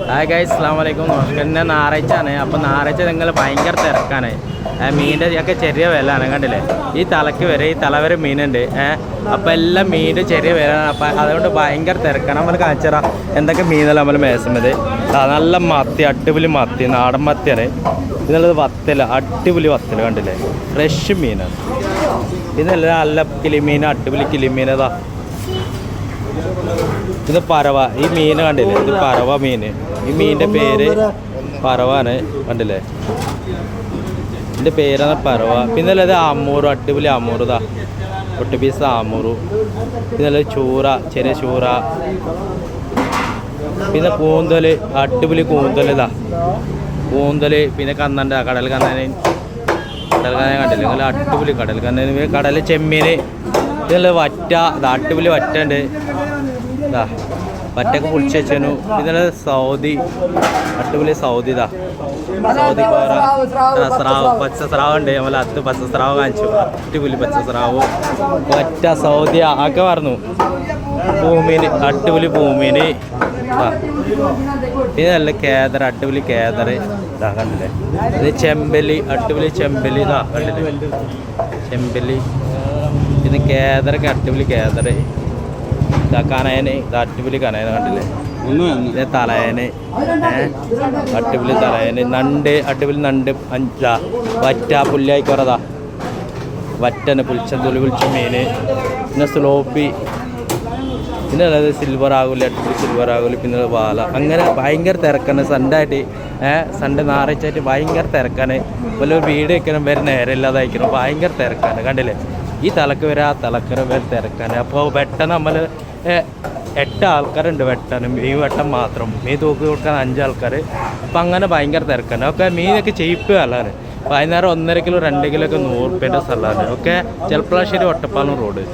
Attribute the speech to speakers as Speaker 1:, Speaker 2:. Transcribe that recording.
Speaker 1: Hi guys, അസ്സലാമു അലൈക്കും. നമസ്കാരം. ഇന്ന് ഞായറാഴ്ചയാണ്. അപ്പോൾ ഞായറാഴ്ച നിങ്ങൾ ഭയങ്കര തിരക്കാണ്. മീനിൻ്റെ ഒക്കെ ചെറിയ വിലയാണ്, കണ്ടില്ലേ? ഈ തലക്ക് വരെ, ഈ തല വരെ മീനുണ്ട്. അപ്പോൾ എല്ലാം മീനിൻ്റെ ചെറിയ വിലയാണ്. അപ്പം അതുകൊണ്ട് ഭയങ്കര തിരക്കാണ്. നമ്മൾ കാണിച്ചറാം എന്തൊക്കെ മീനല്ല നമ്മൾ മേശമത്. നല്ല മത്തി, അടിപൊളി മത്തി, നാടൻ മത്തിയാണ്. ഇതുള്ളത് വത്തല, അടിപൊളി വത്തല, കണ്ടില്ലേ? ഫ്രഷ് മീനാണ്. ഇതെല്ലാം നല്ല കിളിമീൻ, അടിപൊളി കിളിമീൻ. അതാ ഇത് പറവ. ഈ മീൻ കണ്ടില്ലേ? ഇത് പറവ മീൻ. ഈ മീനിൻ്റെ പേര് പറവാണ്, കണ്ടില്ലേ? ഇതിൻ്റെ പേരാണ് പറവ. പിന്നെ ഇത് ആമൂറ്, അടിപൊളി ആമൂറ്. ഇതാ 8 പീസ് ആമൂറ്. പിന്നെ ചൂറ, ചെറിയ ചൂറ. പിന്നെ കൂന്തൽ, അടിപൊളി കൂന്തൽ. ഇതാ കൂന്തൽ. പിന്നെ കന്നണ്ട, കടൽ കന്നൻ കണ്ടില്ലേ? നല്ല അടിപൊളി കടൽ കന്നൻ. കടൽ ചെമ്മീൻ. ഇതല്ല വറ്റ. ഇത് അടിപൊളി വറ്റ ഉണ്ട്. ഇതാ വറ്റൊക്കെ പൊളിച്ച് വെച്ചു. ഇതിന് സൗദി, അടിപൊളി സൗദി. ഇതാ സൗദി കോറ, സ്രാവ്, പച്ച സ്രാവ് ഉണ്ട്. നമ്മൾ അത് പച്ച സ്രാവ് കാണിച്ചു. അടിപൊളി പച്ച സ്രാവ്, വറ്റ, സൗദി ഒക്കെ പറഞ്ഞു. പൂമീൻ, അടിപൊളി പൂമീൻ. ഇത് നല്ല കേദർ, അടിപൊളി കേദർ. ഇതാ കണ്ടില്ലേ? ഇത് ചെമ്പല്ലി, അടിപൊളി ചെമ്പല്ലി. ഇതാ കണ്ടില്ലേ? ചെമ്പല്ലി. ഇത് കേദറൊക്കെ, അടിപൊളി കേദർ. ഇതാ കനയന്, ഇത് അടിപൊളി കനയന്, കണ്ടില്ലേ? ഇത് തലയന്, അടിപൊളി തലയന്. നണ്ട്, അടിപൊളി നണ്ട്. വറ്റ, പുല്ലായിക്കോറതാ വറ്റന്, പുളിച്ചന്തുള്ളി പുളിച്ച മീൻ. പിന്നെ സ്ലോപ്പി. പിന്നെ അതായത് സിൽവർ ആകൂല, അടിപൊളി സിൽവർ ആകൂല. പിന്നെ വാല. അങ്ങനെ ഭയങ്കര തിരക്കാണ്. സൺഡായിട്ട്, സൺഡേ ഞായറാഴ്ചയായിട്ട് ഭയങ്കര തിരക്കാണ്. വല്ല വീട് വയ്ക്കണം വരെ നേരം ഇല്ലാതെ അയക്കണം. ഭയങ്കര തിരക്കാണ്, കണ്ടില്ലേ? ഈ തലക്ക് വരെ ആ തലക്കര വരെ തിരക്കാണ്. അപ്പോൾ വെട്ടം നമ്മൾ 8 ആൾക്കാരുണ്ട് വെട്ടാനും. മീൻ വെട്ടം മാത്രം. മീൻ തൂക്കി കൊടുക്കാൻ 5 ആൾക്കാർ. അപ്പം അങ്ങനെ ഭയങ്കര തിരക്കാണ്. ഒക്കെ മീനൊക്കെ ചെയ്യിപ്പ് അല്ലാണ്. വൈകുന്നേരം 1.5 കിലോ 2 കിലോ ഒക്കെ 100 രൂപേൻ്റെ സ്ഥലമാണ്. ഒക്കെ ചെലപ്പളശ്ശേരി ഒറ്റപ്പാലം റോഡ്.